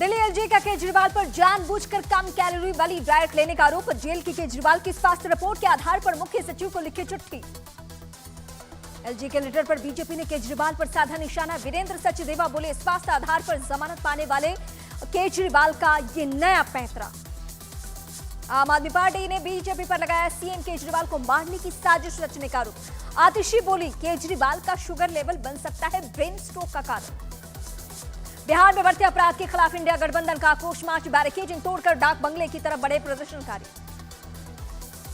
Delhi LG का केजरीवाल पर जानबूझकर कम कैलोरी वाली डाइट लेने का आरोप। जेल की केजरीवाल की स्वास्थ्य रिपोर्ट के आधार पर मुख्य सचिव को लिखी चिट्ठी। एलजी के लेटर पर बीजेपी ने केजरीवाल पर साधा निशाना। वीरेंद्र सचदेवा बोले, स्वास्थ्य आधार पर जमानत पाने वाले केजरीवाल का ये नया पैंतरा। आम आदमी पार्टी ने बीजेपी पर लगाया सीएम केजरीवाल को मारने की साजिश रचने का आरोप। आतिशी बोली, केजरीवाल का शुगर लेवल बन सकता है ब्रेन स्ट्रोक का कारण। बिहार में बढ़ते अपराध के खिलाफ इंडिया गठबंधन का आक्रोश मार्च। बैरिकेडिंग तोड़कर डाक बंगले की तरफ बढ़े प्रदर्शनकारी।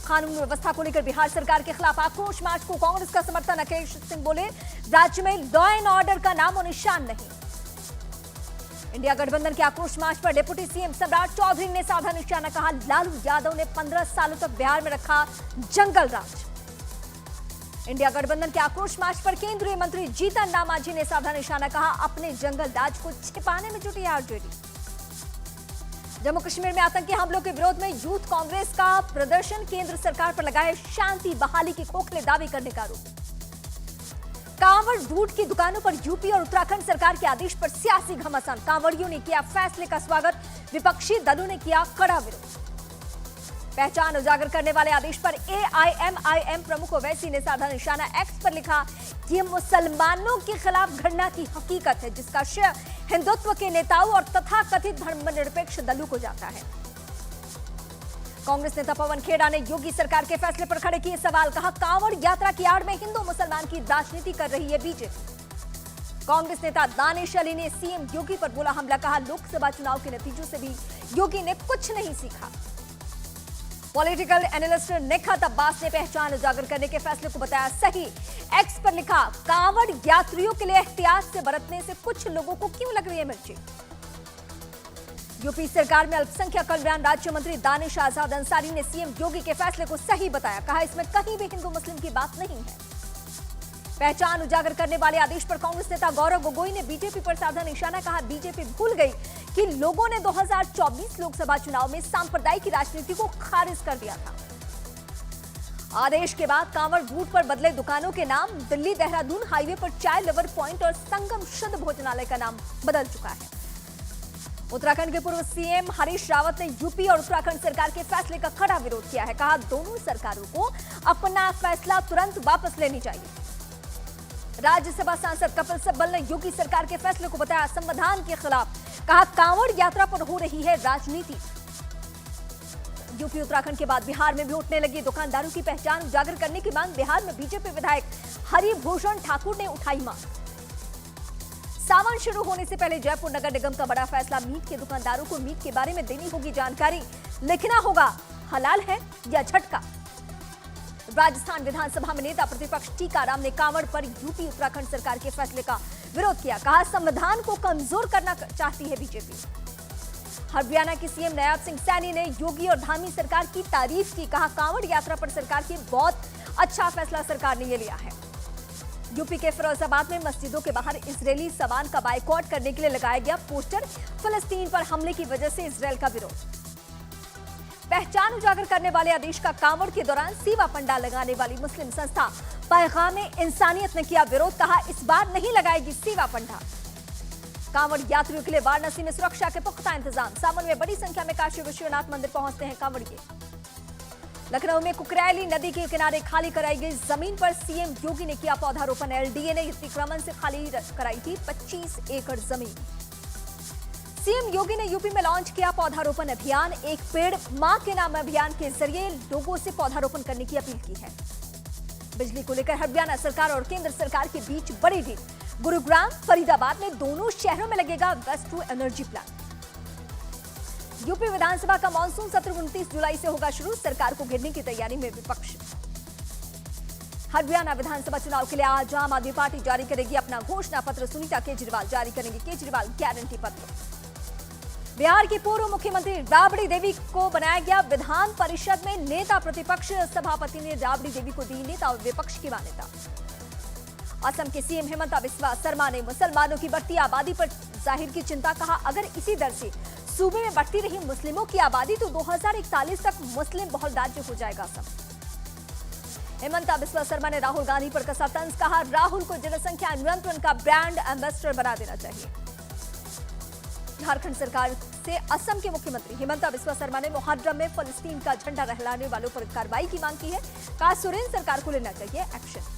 कानून व्यवस्था को लेकर बिहार सरकार के खिलाफ आक्रोश मार्च को कांग्रेस का समर्थन। अखिलेश सिंह बोले, राज्य में लॉ एंड ऑर्डर का नामो निशान नहीं। इंडिया गठबंधन के आक्रोश मार्च पर डिप्टी सीएम सम्राट चौधरी ने साधा निशाना। कहा, लालू यादव ने 15 सालों तक बिहार में रखा जंगल राज। इंडिया गठबंधन के आक्रोश मार्च पर केंद्रीय मंत्री जीतन राम मांझी ने साधा निशाना। कहा, अपने जंगल राज को छिपाने में जुटी है आरजेडी। जम्मू कश्मीर में आतंकी हमलों के विरोध में यूथ कांग्रेस का प्रदर्शन। केंद्र सरकार पर लगाए शांति बहाली के खोखले दावे करने का आरोप। कांवड़ रूट की दुकानों पर यूपी और उत्तराखंड सरकार के आदेश पर सियासी घमासान। कांवड़ियों ने किया फैसले का स्वागत, विपक्षी दलों ने किया कड़ा विरोध। पहचान उजागर करने वाले आदेश पर एआईएमआईएम प्रमुख ओवैसी ने साधा निशाना। एक्स पर लिखा, ये मुसलमानों के खिलाफ घटना की हकीकत है जिसका श्रेय हिंदुत्व के नेताओं और तथाकथित धर्मनिरपेक्ष दलों को जाता है। कांग्रेस नेता पवन खेड़ा ने योगी सरकार के फैसले पर खड़े किए सवाल। कहा, कांवड़ यात्रा की आड़ में हिंदू मुसलमान की राजनीति कर रही है बीजेपी। कांग्रेस नेता दानिश अली ने सीएम योगी पर बोला हमला। कहा, लोकसभा चुनाव के नतीजों से भी योगी ने कुछ नहीं सीखा। पॉलिटिकल एनालिस्ट निखत अब्बास ने पहचान उजागर करने के फैसले को बताया सही। एक्स पर लिखा, कांवड़ यात्रियों के लिए एहतियात से बरतने से कुछ लोगों को क्यों लग रही है मिर्ची। यूपी सरकार में अल्पसंख्यक कल्याण राज्य मंत्री दानिश आजाद अंसारी ने सीएम योगी के फैसले को सही बताया। कहा, इसमें कहीं भी हिंदू मुस्लिम की बात नहीं है। पहचान उजागर करने वाले आदेश पर कांग्रेस नेता गौरव गोगोई ने बीजेपी पर साधा निशाना। कहा, बीजेपी भूल गई कि लोगों ने 2024 लोकसभा चुनाव में सांप्रदायिक राजनीति को खारिज कर दिया था। आदेश के बाद कांवड़ रूट पर बदले दुकानों के नाम। दिल्ली देहरादून हाईवे पर चाय लवर पॉइंट और संगम शुद्ध भोजनालय का नाम बदल चुका है। उत्तराखंड के पूर्व सीएम हरीश रावत ने यूपी और उत्तराखंड सरकार के फैसले का कड़ा विरोध किया है। कहा, दोनों सरकारों को अपना फैसला तुरंत वापस लेनी चाहिए। राज्यसभा सांसद कपिल सिब्बल ने योगी सरकार के फैसले को बताया संविधान के खिलाफ। कहा, कांवड़ यात्रा पर हो रही है राजनीति। यूपी उत्तराखंड के बाद बिहार में भी उठने लगी दुकानदारों की पहचान उजागर करने की मांग। बिहार में बीजेपी विधायक हरिभूषण ठाकुर ने उठाई मांग। सावन शुरू होने से पहले जयपुर नगर निगम का बड़ा फैसला। मीट के दुकानदारों को मीट के बारे में देनी होगी जानकारी। लिखना होगा हलाल है या झटका। राजस्थान विधानसभा में नेता प्रतिपक्ष टीकाराम ने कांवड़ पर यूपी उत्तराखंड सरकार के फैसले का विरोध किया। कहा, संविधान को कमजोर करना चाहती है बीजेपी। हरियाणा के सीएम नयाब सिंह सैनी ने योगी और धामी सरकार की तारीफ की। कहा, कांवड़ यात्रा पर सरकार की बहुत अच्छा फैसला सरकार ने ये लिया है। यूपी के फिरोजाबाद में मस्जिदों के बाहर इजरायली सामान का बाइकआउट करने के लिए लगाया गया पोस्टर। फिलिस्तीन पर हमले की वजह से इजरायल का विरोध। पहचान उजागर करने वाले आदेश का कांवड़ के दौरान सेवा पंडाल लगाने वाली मुस्लिम संस्था पैगाम इंसानियत ने किया विरोध। कहा, इस बार नहीं लगाएगी सेवा पंडाल। कांवड़ यात्रियों के लिए वाराणसी में सुरक्षा के पुख्ता इंतजाम। सावन में बड़ी संख्या में काशी विश्वनाथ मंदिर पहुंचते हैं कांवड़िए। लखनऊ में कुकरैली नदी के किनारे खाली कराई गई जमीन पर सीएम योगी ने किया पौधारोपण। एलडीए ने अतिक्रमण से खाली कराई थी 25 एकड़ जमीन। सीएम योगी ने यूपी में लॉन्च किया पौधारोपण अभियान। एक पेड़ मां के नाम अभियान के जरिए लोगों से पौधारोपण करने की अपील की है। बिजली को लेकर हरियाणा सरकार और केंद्र सरकार के बीच बड़ी डील। गुरुग्राम फरीदाबाद में दोनों शहरों में लगेगा waste to energy plant. UP विधानसभा का मानसून सत्र 29 जुलाई से होगा शुरू। सरकार को घेरने की तैयारी में विपक्ष। हरियाणा विधानसभा चुनाव के लिए आज आम आदमी पार्टी जारी करेगी अपना घोषणा पत्र। सुनीता केजरीवाल जारी करेंगे केजरीवाल गारंटी पत्र। बिहार की पूर्व मुख्यमंत्री राबड़ी देवी को बनाया गया विधान परिषद में नेता। प्रतिपक्ष सभापति ने राबड़ी देवी को दी नेता और विपक्ष की मान्यता। असम के सीएम हेमंता बिस्वा शर्मा ने मुसलमानों की बढ़ती आबादी पर जाहिर की चिंता। कहा, अगर इसी दर से सूबे में बढ़ती रही मुस्लिमों की आबादी तो 2041 तक मुस्लिम बहुल राज्य हो जाएगा असम। हेमंता बिस्वा शर्मा ने राहुल गांधी पर कसा तंज। कहा, राहुल को जनसंख्या नियंत्रण का ब्रांड एम्बेसडर बना देना चाहिए। झारखंड सरकार से असम के मुख्यमंत्री हिमंता बिस्वा शर्मा ने मुहर्रम में फलस्तीन का झंडा लहराने वालों पर कार्रवाई की मांग की है। कहा सुरेंद्र सरकार को लेना चाहिए एक्शन।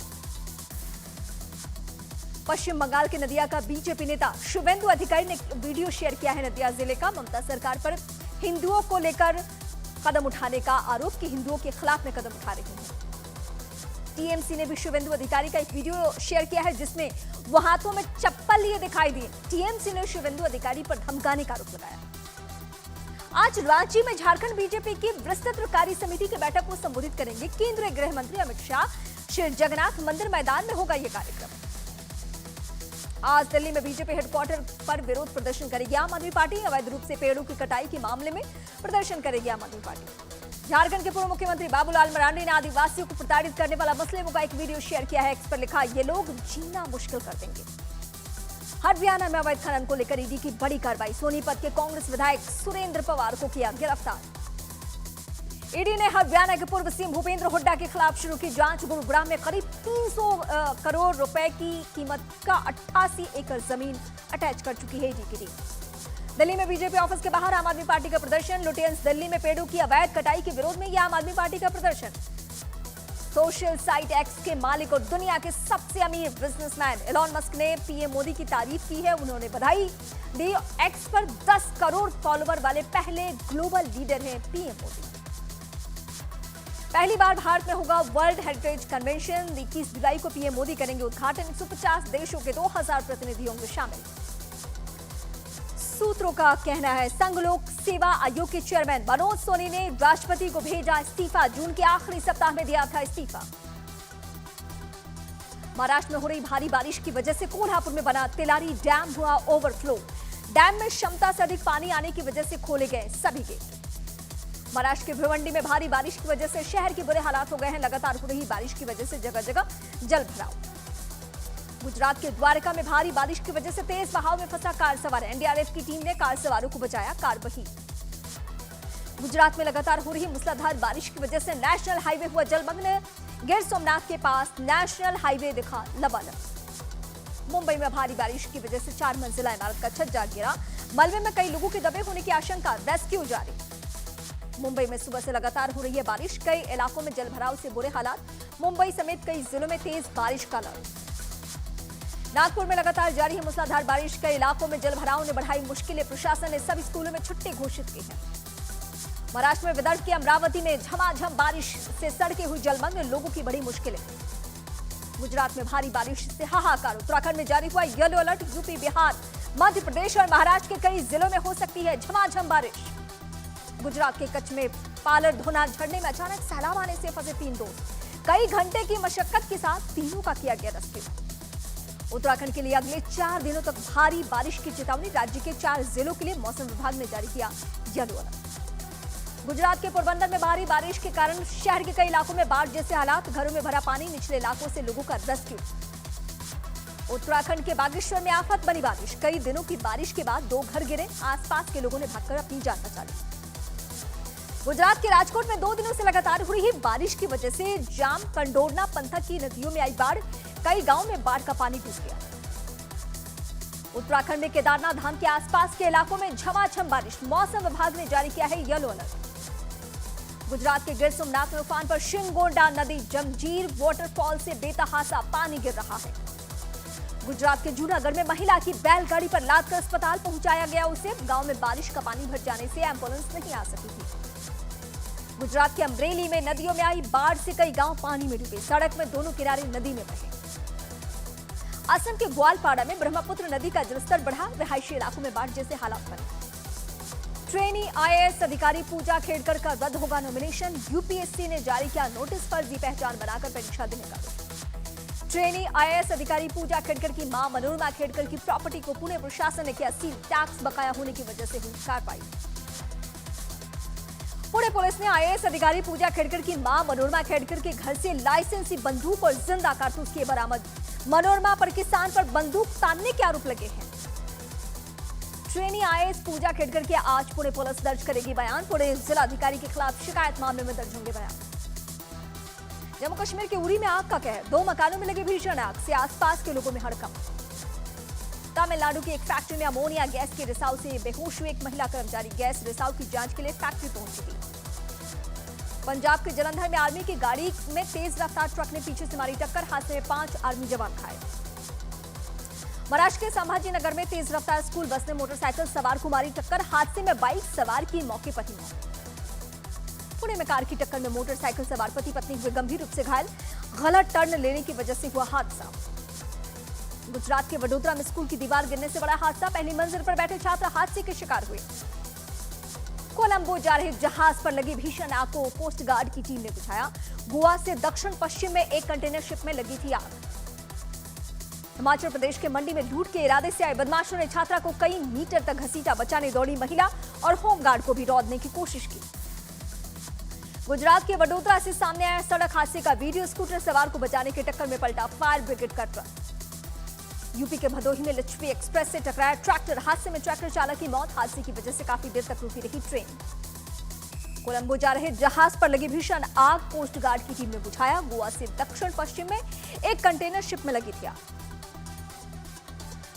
पश्चिम बंगाल के नदिया का बीजेपी नेता शुभेंदु अधिकारी ने वीडियो शेयर किया है नदिया जिले का। ममता सरकार पर हिंदुओं को लेकर कदम उठाने का आरोप कि हिंदुओं के खिलाफ में कदम उठा रही है। टीएमसी ने भी शुभेंदु अधिकारी का एक वीडियो शेयर किया है जिसमें वो हाथों में चप्पल लिए दिखाई दिए। टीएमसी ने शुभेंदु अधिकारी पर धमकाने का आरोप लगाया। आज रांची में झारखंड बीजेपी की विस्तृत कार्य समिति की बैठक को संबोधित करेंगे केंद्रीय गृह मंत्री अमित शाह। श्री जगन्नाथ मंदिर मैदान में होगा यह कार्यक्रम। आज दिल्ली में बीजेपी हेडक्वार्टर पर विरोध प्रदर्शन करेगी आम आदमी पार्टी। अवैध रूप से पेड़ों की कटाई के मामले में प्रदर्शन करेगी आम आदमी पार्टी। झारखंड के पूर्व मुख्यमंत्री बाबूलाल मरांडी ने आदिवासियों को प्रताड़ित करने वाला मुस्लिमों का एक वीडियो शेयर किया है। एक्स पर लिखा, ये लोग जीना मुश्किल कर देंगे। हरियाणा में अवैध खनन को लेकर ईडी की बड़ी कार्रवाई। सोनीपत के कांग्रेस विधायक सुरेंद्र पवार को किया गिरफ्तार। ईडी ने हरियाणा के पूर्व सीएम भूपेंद्र हुड्डा के खिलाफ शुरू की जांच। गुरुग्राम में करीब 300 करोड़ रुपए की कीमत का 88 एकड़ जमीन अटैच कर चुकी है ईडी की टीम। दिल्ली में बीजेपी ऑफिस के बाहर आम आदमी पार्टी का प्रदर्शन। लुटियंस दिल्ली में पेड़ों की अवैध कटाई के विरोध में यह आम आदमी पार्टी का प्रदर्शन। सोशल साइट एक्स के मालिक और दुनिया के सबसे अमीर बिजनेसमैन एलॉन मस्क ने पीएम मोदी की तारीफ की है। उन्होंने बधाई दी। एक्स पर 10 करोड़ फॉलोवर वाले पहले ग्लोबल लीडर हैं पीएम मोदी। पहली बार भारत में होगा वर्ल्ड हेरिटेज कन्वेंशन। 21 जुलाई को पीएम मोदी करेंगे उद्घाटन। 150 देशों के 2000 प्रतिनिधि होंगे शामिल। सूत्रों का कहना है संघ लोक सेवा आयोग के चेयरमैन मनोज सोनी ने राष्ट्रपति को भेजा इस्तीफा। जून के आखिरी सप्ताह में दिया था इस्तीफा। महाराष्ट्र में हो रही भारी बारिश की वजह से कोल्हापुर में बना तिलारी डैम हुआ ओवरफ्लो। डैम में क्षमता से अधिक पानी आने की वजह से खोले गए सभी गेट। महाराष्ट्र के भिवंडी में भारी बारिश की वजह से शहर के बुरे हालात हो गए हैं। लगातार हो रही बारिश की वजह से जगह जगह जल भराव। गुजरात के द्वारका में भारी बारिश की वजह से तेज बहाव में फंसा कार सवार। एनडीआरएफ की टीम ने कार सवारों को बचाया। कार बही। गुजरात में लगातार हो रही मूसलाधार बारिश की वजह से नेशनल हाईवे हुआ जलमग्न। गिर सोमनाथ के पास नेशनल हाईवे दिखा लबालब। मुंबई में भारी बारिश की वजह से 4 मंजिला इमारत का छत जा गिरा। मलबे में कई लोगों के दबे होने की आशंका। रेस्क्यू जारी। मुंबई में सुबह से लगातार हो रही है बारिश। कई इलाकों में जलभराव से बुरे हालात। मुंबई समेत कई जिलों में तेज बारिश का अलर्ट। नागपुर में लगातार जारी है मूसलाधार बारिश। कई इलाकों में जलभराव ने बढ़ाई मुश्किलें। प्रशासन ने सभी स्कूलों में छुट्टी घोषित की है। महाराष्ट्र में विदर्भ की अमरावती में झमाझम बारिश से सड़कें हुई जलमग्न। लोगों की बड़ी मुश्किलें। गुजरात में भारी बारिश से हाहाकार। उत्तराखंड में जारी हुआ yellow alert. UP, Bihar, Madhya Pradesh और महाराष्ट्र के कई जिलों में हो सकती है झमाझम बारिश। गुजरात के कच्छ में पालर धोना झरने में अचानक सैलाब आने से फंसे 3 दोस्त। कई घंटे की मशक्कत के साथ तीनों का किया गया रेस्क्यू। उत्तराखंड के लिए अगले 4 दिनों तक भारी बारिश की चेतावनी। राज्य के 4 जिलों के लिए मौसम विभाग ने जारी किया येलो अलर्ट। गुजरात के पोरबंदर में भारी बारिश के कारण शहर के कई इलाकों में बाढ़ जैसे हालात। घरों में भरा पानी। निचले इलाकों से लोगों का रेस्क्यू। उत्तराखंड के बागेश्वर में आफत बनी बारिश। कई दिनों की बारिश के बाद 2 घर गिरे। आसपास के लोगों ने भागकर अपनी जान बचा ली। गुजरात के राजकोट में 2 दिनों से लगातार हो रही बारिश की वजह से जाम कंडोरना पंथक की नदियों में आई बाढ़। कई गांवों में बाढ़ का पानी घुस गया। उत्तराखंड में केदारनाथ धाम के आसपास के इलाकों में झमाझम बारिश। मौसम विभाग ने जारी किया है येलो अलर्ट। गुजरात के गिर सोमनाथ में उफान पर शिंगोंडा नदी जमजीर वाटरफॉल से बेतहासा पानी गिर रहा है। गुजरात के जूनागढ़ में महिला की बैलगाड़ी पर लादकर अस्पताल पहुंचाया गया उसे। गांव में बारिश का पानी भर जाने से एम्बुलेंस नहीं आ सकी थी। गुजरात के अमरेली में नदियों में आई बाढ़ से कई गांव पानी में डूबे। सड़क में दोनों किनारे नदी में बहे। असम के ग्वालपाड़ा में ब्रह्मपुत्र नदी का जलस्तर बढ़ा। रिहायशी इलाकों में बाढ़ जैसे हालात बने। ट्रेनी आईएएस अधिकारी पूजा खेड़कर का रद्द होगा नॉमिनेशन। यूपीएससी ने जारी किया नोटिस। फर्जी पहचान बनाकर परीक्षा देने का। ट्रेनी आईएएस अधिकारी पूजा खेड़कर की मां मनोरमा खेड़कर की प्रॉपर्टी को पुणे प्रशासन ने किया सील। टैक्स बकाया होने की वजह से हुई कार्रवाई। पुणे पुलिस ने आईएएस अधिकारी पूजा खेड़कर की मां मनोरमा खेड़कर के घर से लाइसेंसी बंदूक और जिंदा कारतूस किए बरामद। मनोरमा पर किसान पर बंदूक तानने के आरोप लगे हैं। ट्रेनी आईएएस पूजा खेड़कर के आज पुणे पुलिस दर्ज करेगी बयान। पुणे जिलाधिकारी के खिलाफ शिकायत मामले में दर्ज होंगे बयान। जम्मू कश्मीर के उरी में आग का कहर। 2 मकानों में लगी भीषण आग से आसपास के लोगों में हड़कंप। तमिलनाडु की एक फैक्ट्री में अमोनिया गैस के रिसाव से बेहोश हुई एक महिला कर्मचारी। गैस रिसाव की जांच के लिए फैक्ट्री पहुंची थी। पंजाब के जलंधर में आर्मी की गाड़ी में तेज रफ्तार ट्रक ने पीछे से मारी टक्कर। हादसे में 5 आर्मी जवान घायल। महाराष्ट्र के संभाजी नगर में तेज रफ्तार स्कूल बस ने मोटरसाइकिल सवार को मारी टक्कर। हादसे में बाइक सवार की मौके पर ही मौत। पुणे में कार की टक्कर में मोटरसाइकिल सवार पति पत्नी हुए गंभीर रूप से घायल। गलत टर्न लेने की वजह से हुआ हादसा। गुजरात के वडोदरा में स्कूल की दीवार गिरने से बड़ा हादसा। पहली मंजिल पर बैठे छात्र हादसे के शिकार हुए। कोलंबो जा रहे जहाज पर लगी भीषण आग को कोस्ट गार्ड की टीम ने बुझाया। गोवा से दक्षिण पश्चिम में एक कंटेनर शिप में लगी थी आग। हिमाचल प्रदेश के मंडी में लूट के इरादे से आए बदमाशों ने छात्रा को कई मीटर तक घसीटा। बचाने दौड़ी महिला और होमगार्ड को भी रौंदने की कोशिश की। गुजरात के वडोदरा से सामने आया सड़क हादसे का वीडियो। स्कूटर सवार को बचाने की टक्कर में पलटा फायर ब्रिगेड का ट्रक। यूपी के भदोही में लिच्छवी एक्सप्रेस से टकराया ट्रैक्टर। हादसे में ट्रैक्टर चालक की मौत। हादसे की वजह से काफी देर तक रुकी रही ट्रेन। कोलंबो जा रहे जहाज पर लगी भीषण आग कोस्ट गार्ड की टीम ने बुझाया। गोवा से दक्षिण पश्चिम में एक कंटेनर शिप में लगी थी आग।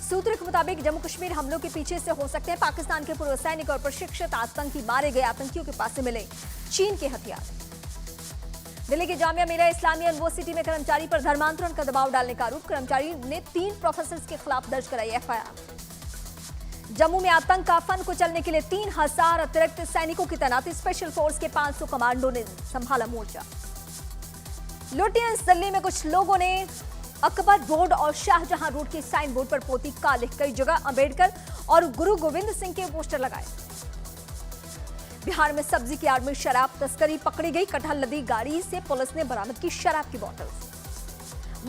सूत्रों के मुताबिक जम्मू कश्मीर हमलों के पीछे से हो सकते हैं पाकिस्तान के पूर्व सैनिक और प्रशिक्षित आतंकी। मारे गए आतंकियों के पास से मिले चीन के हथियार। दिल्ली की जामिया मिलिया इस्लामिया यूनिवर्सिटी में कर्मचारी पर धर्मांतरण का दबाव डालने का आरोप। कर्मचारी ने 3 प्रोफेसर के खिलाफ दर्ज कराई एफआईआर। जम्मू में आतंक का फन कुचलने के लिए 3000 अतिरिक्त सैनिकों की तैनाती। स्पेशल फोर्स के 500 कमांडो ने संभाला मोर्चा। लुटियंस दिल्ली में कुछ लोगों ने अकबर रोड और शाहजहां रोड के साइन बोर्ड पर पोती कालिख। कई जगह अंबेडकर और गुरु गोविंद सिंह के पोस्टर लगाए। बिहार में सब्जी की आड़ में शराब तस्करी पकड़ी गई। कटहल लदी गाड़ी से पुलिस ने बरामद की शराब की बोतल।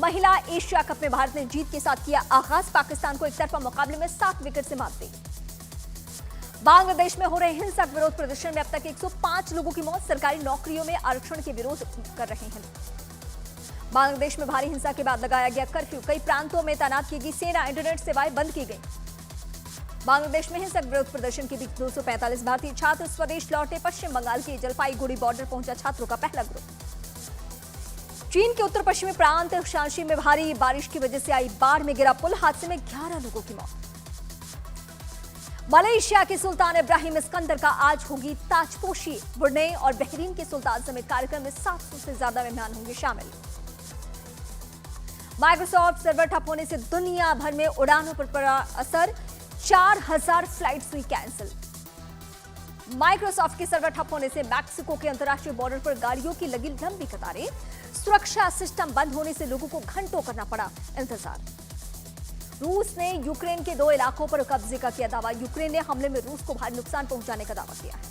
महिला एशिया कप में भारत ने जीत के साथ किया आगाज। पाकिस्तान को एकतरफा मुकाबले में 7 विकेट से मात दी। बांग्लादेश में हो रहे हिंसक विरोध प्रदर्शन में अब तक 105 लोगों की मौत। सरकारी नौकरियों में आरक्षण के विरोध कर रहे हैं। बांग्लादेश में भारी हिंसा के बाद लगाया गया कर्फ्यू। कई प्रांतों में तैनात की गई सेना। इंटरनेट सेवाएं बंद की गई। बांग्लादेश में हिंसक विरोध प्रदर्शन के बीच 245 भारतीय छात्र स्वदेश लौटे। पश्चिम बंगाल के जलपाईगुड़ी बॉर्डर पहुंचा छात्रों का पहला ग्रुप। चीन के उत्तर पश्चिमी प्रांत शांशी में भारी बारिश की वजह से आई बाढ़ में गिरा पुल। हादसे में 11 लोगों की मौत। मलेशिया के सुल्तान इब्राहिम इस्कंदर का आज होगी ताजपोशी। ब्रुनेई और बहरीन के सुल्तान समेत कार्यक्रम में 700 से ज्यादा मेहमान होंगे शामिल। माइक्रोसॉफ्ट सर्वर ठप होने से दुनिया भर में उड़ानों पर पड़ा असर। 4000 फ्लाइट्स हुई कैंसिल। माइक्रोसॉफ्ट के सर्वर ठप होने से मैक्सिको के अंतर्राष्ट्रीय बॉर्डर पर गाड़ियों की लगी लंबी कतारें। सुरक्षा सिस्टम बंद होने से लोगों को घंटों करना पड़ा इंतजार। रूस ने यूक्रेन के 2 इलाकों पर कब्जे का किया दावा। यूक्रेन ने हमले में रूस को भारी नुकसान पहुंचाने का दावा किया है।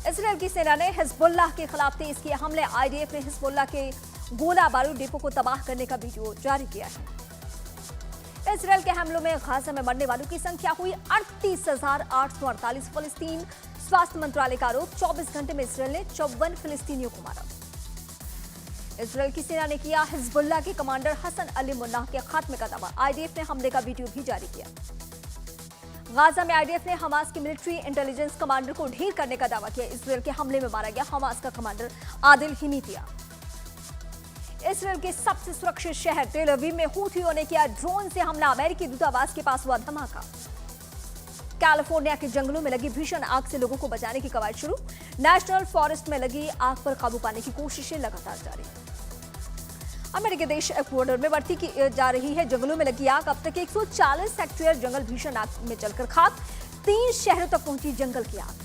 इजरायल की सेना ने हिजबुल्लाह के खिलाफ तेज किए हमले। आईडीएफ ने हिजबुल्लाह के गोला बारूद डिपो को तबाह करने का वीडियो जारी किया है। इजरायल के हमलों में गाजा में मरने वालों की संख्या हुई 38,848। फिलिस्तीन स्वास्थ्य मंत्रालय का आरोप। 24 घंटे में इजरायल ने 54 फिलिस्तीनियों को मारा। इजरायल की सेना ने किया हिजबुल्लाह के कमांडर हसन अली मुन्नाह के खात्मे का दावा। आईडीएफ ने हमले का वीडियो भी जारी किया। गाजा में आईडीएफ ने हमास के मिलिट्री इंटेलिजेंस कमांडर को ढेर करने का दावा किया। इजरायल के हमले में मारा गया हमास का कमांडर आदिल हिमीतिया। इसराइल के सबसे सुरक्षित शहर तेल अवीव में हूथियों ने किया ड्रोन से हमला। अमेरिकी दूतावास के पास हुआ धमाका। कैलिफोर्निया के जंगलों में लगी भीषण आग से लोगों को बचाने की कवायद शुरू। नेशनल फॉरेस्ट में लगी आग पर काबू पाने की कोशिशें लगातार जारी। अमेरिकी देश इक्वाडोर में बढ़ती की जा रही है जंगलों में लगी आग। अब तक 140 हेक्टेयर जंगल भीषण आग में जलकर खाक। 3 शहरों तक पहुंची जंगल की आग।